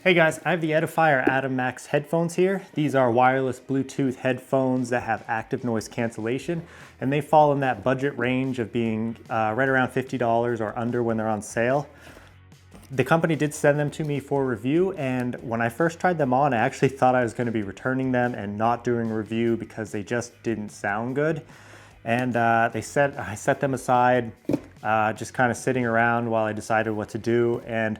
Hey guys, I have the Edifier Atom Max headphones here. These are wireless Bluetooth headphones that have active noise cancellation, and they fall in that budget range of being right around $50 or under when they're on sale. The company did send them to me for review, and when I first tried them on, I actually thought I was going to be returning them and not doing a review because they just didn't sound good. And I set them aside, just kind of sitting around while I decided what to do. And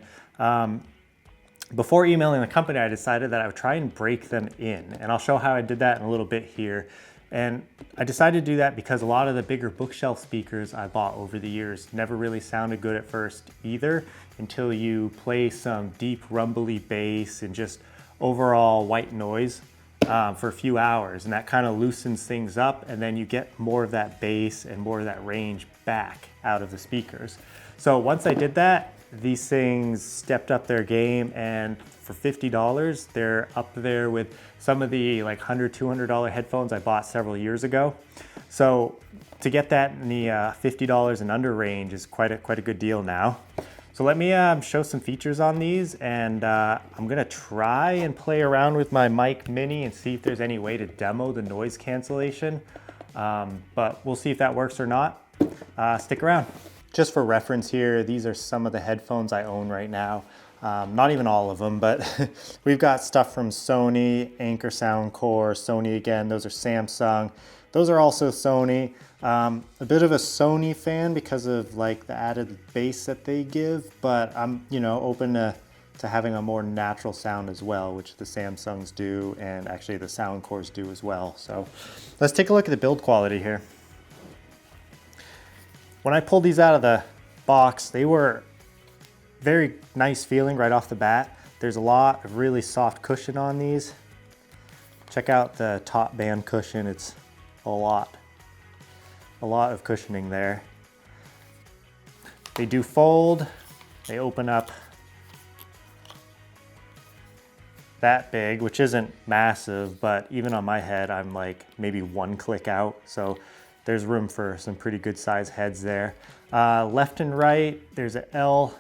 before emailing the company, I decided that I would try and break them in, and I'll show how I did that in a little bit here. And I decided to do that because a lot of the bigger bookshelf speakers I bought over the years never really sounded good at first either, until you play some deep rumbly bass and just overall white noise for a few hours, and that kind of loosens things up, and then you get more of that bass and more of that range back out of the speakers. So once I did that, these things stepped up their game, and for $50, they're up there with some of the like $100, $200 headphones I bought several years ago. So to get that in the $50 and under range is quite a good deal now. So let me show some features on these, and I'm gonna try and play around with my mic mini and see if there's any way to demo the noise cancellation. But we'll see if that works or not. Stick around. Just for reference here, these are some of the headphones I own right now. Not even all of them, but we've got stuff from Sony, Anker Soundcore, Sony again, those are Samsung. Those are also Sony. A bit of a Sony fan because of like the added bass that they give, but I'm open to having a more natural sound as well, which the Samsungs do, and actually the Soundcores do as well. So let's take a look at the build quality here. When I pulled these out of the box, they were very nice feeling right off the bat. There's a lot of really soft cushion on these. Check out the top band cushion. It's a lot of cushioning there. They do fold. They open up that big, which isn't massive, but even on my head, I'm like maybe one click out. So there's room for some pretty good size heads there. Left and right, there's an L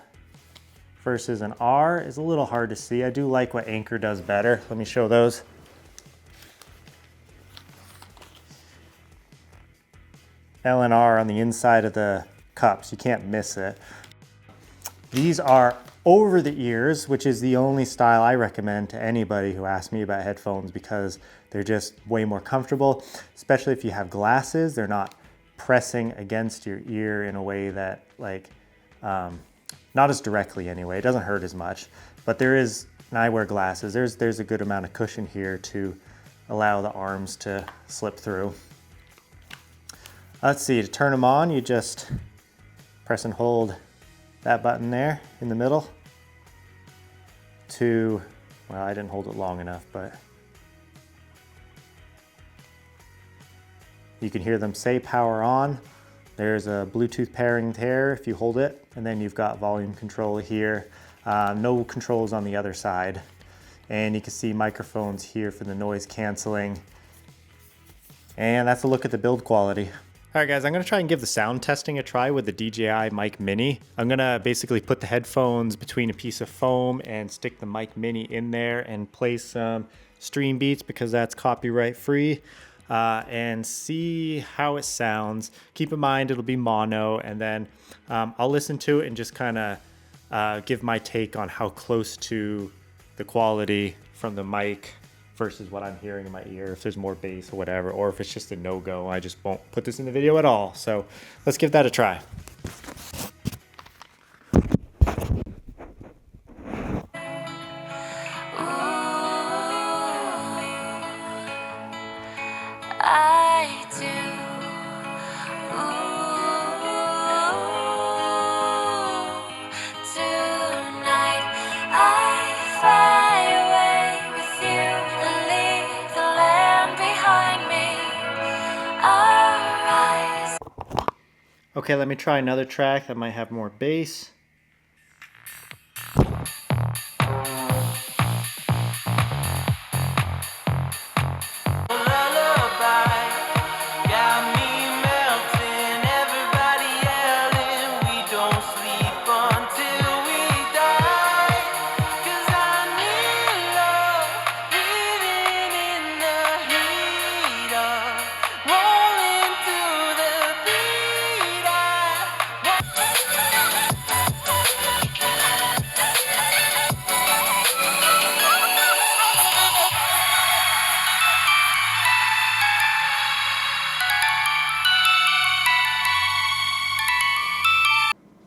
versus an R. Is a little hard to see. I do like what Anker does better. Let me show those. L and R on the inside of the cups. You can't miss it. These are over the ears, which is the only style I recommend to anybody who asks me about headphones, because they're just way more comfortable, especially if you have glasses. They're not pressing against your ear in a way that not as directly anyway. It doesn't hurt as much, but there is, and I wear glasses, there's a good amount of cushion here to allow the arms to slip through. Let's see, to turn them on, you just press and hold that button there in the middle to, well, I didn't hold it long enough, but you can hear them say power on. There's a Bluetooth pairing there if you hold it, and then you've got volume control here. No controls on the other side. And you can see microphones here for the noise canceling. And that's a look at the build quality. All right guys, I'm gonna try and give the sound testing a try with the DJI Mic Mini. I'm gonna basically put the headphones between a piece of foam and stick the Mic Mini in there and play some stream beats, because that's copyright free, and see how it sounds. Keep in mind it'll be mono, and then I'll listen to it and just kind of give my take on how close to the quality from the mic versus what I'm hearing in my ear, if there's more bass or whatever, or if it's just a no-go. I just won't put this in the video at all. So let's give that a try. I do. Tonight I fly away with you and leave the land behind me. Our eyes. Okay, let me try another track that might have more bass.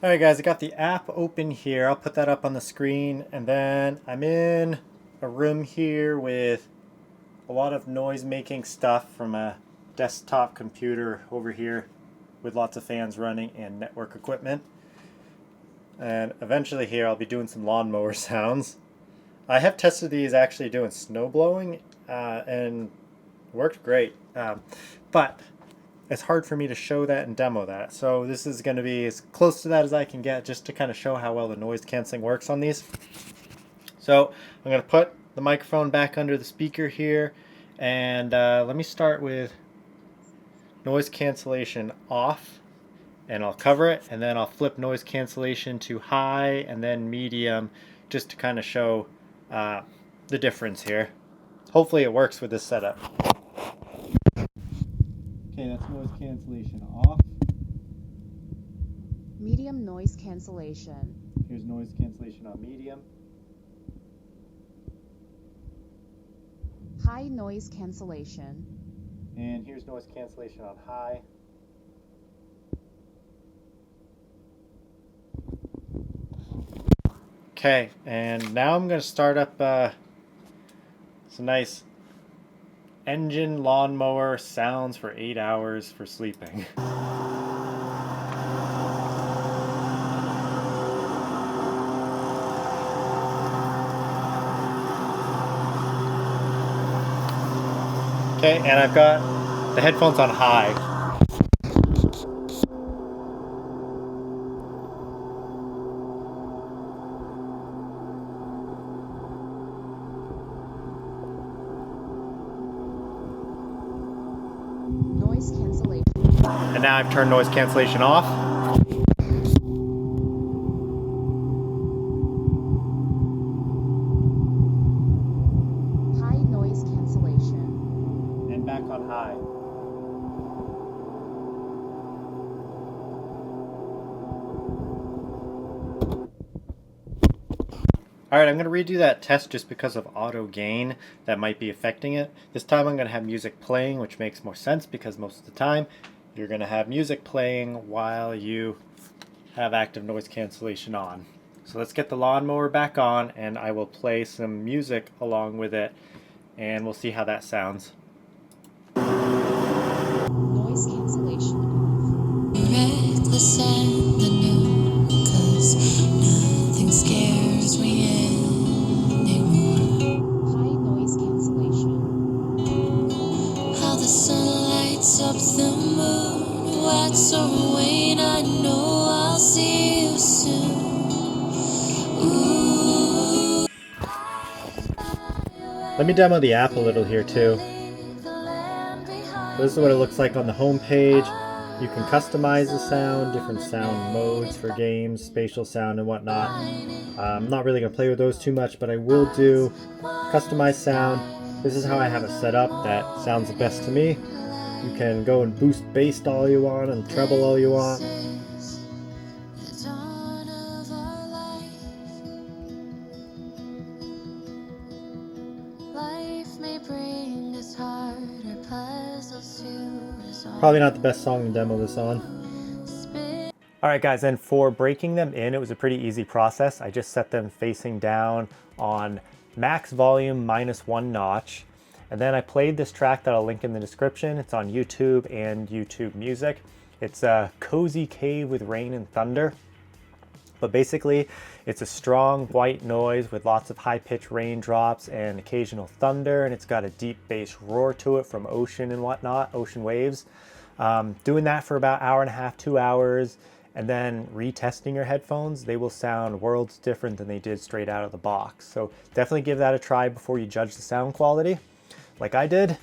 Alright guys, I got the app open here. I'll put that up on the screen, and then I'm in a room here with a lot of noise making stuff from a desktop computer over here with lots of fans running and network equipment. And eventually here I'll be doing some lawnmower sounds. I have tested these actually doing snow blowing and worked great. But it's hard for me to show that and demo that. So this is going to be as close to that as I can get, just to kind of show how well the noise canceling works on these. So I'm going to put the microphone back under the speaker here, and let me start with noise cancellation off, and I'll cover it, and then I'll flip noise cancellation to high and then medium, just to kind of show the difference here. Hopefully it works with this setup. Okay, that's noise cancellation off. Medium noise cancellation. Here's noise cancellation on medium. High noise cancellation. And here's noise cancellation on high. Okay, and now I'm going to start up some nice engine lawnmower sounds for 8 hours for sleeping. Okay, and I've got the headphones on high. Noise cancellation. And now I've turned noise cancellation off. High noise cancellation. And back on high. Alright, I'm going to redo that test just because of auto gain that might be affecting it. This time I'm going to have music playing, which makes more sense because most of the time you're going to have music playing while you have active noise cancellation on. So let's get the lawnmower back on, and I will play some music along with it, and we'll see how that sounds. Noise cancellation off. Reckless and the new, 'cause nothing scares me anymore. High noise cancellation. How the sun lights up the moon, wax or wane, I know I'll see you soon. Ooh. Let me demo the app a little here too. This is what it looks like on the home page. You can customize the sound, different sound modes for games, spatial sound and whatnot. I'm not really going to play with those too much, but I will do customized sound. This is how I have it set up that sounds the best to me. You can go and boost bass all you want and treble all you want. Probably not the best song to demo this on. Alright guys, and for breaking them in, it was a pretty easy process. I just set them facing down on max volume -1 notch. And then I played this track that I'll link in the description. It's on YouTube and YouTube Music. It's a Cozy Cave with Rain and Thunder. But basically, it's a strong white noise with lots of high-pitched raindrops and occasional thunder, and it's got a deep bass roar to it from ocean and whatnot, ocean waves. Doing that for about 1.5 to 2 hours, and then retesting your headphones, they will sound worlds different than they did straight out of the box. So definitely give that a try before you judge the sound quality, like I did.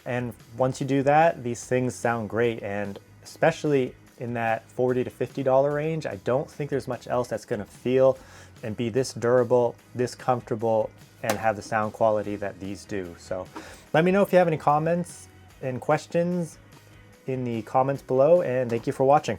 And once you do that, these things sound great, and especially in that $40 to $50 range, I don't think there's much else that's going to feel and be this durable, this comfortable, and have the sound quality that these do. So let me know if you have any comments and questions in the comments below, and thank you for watching.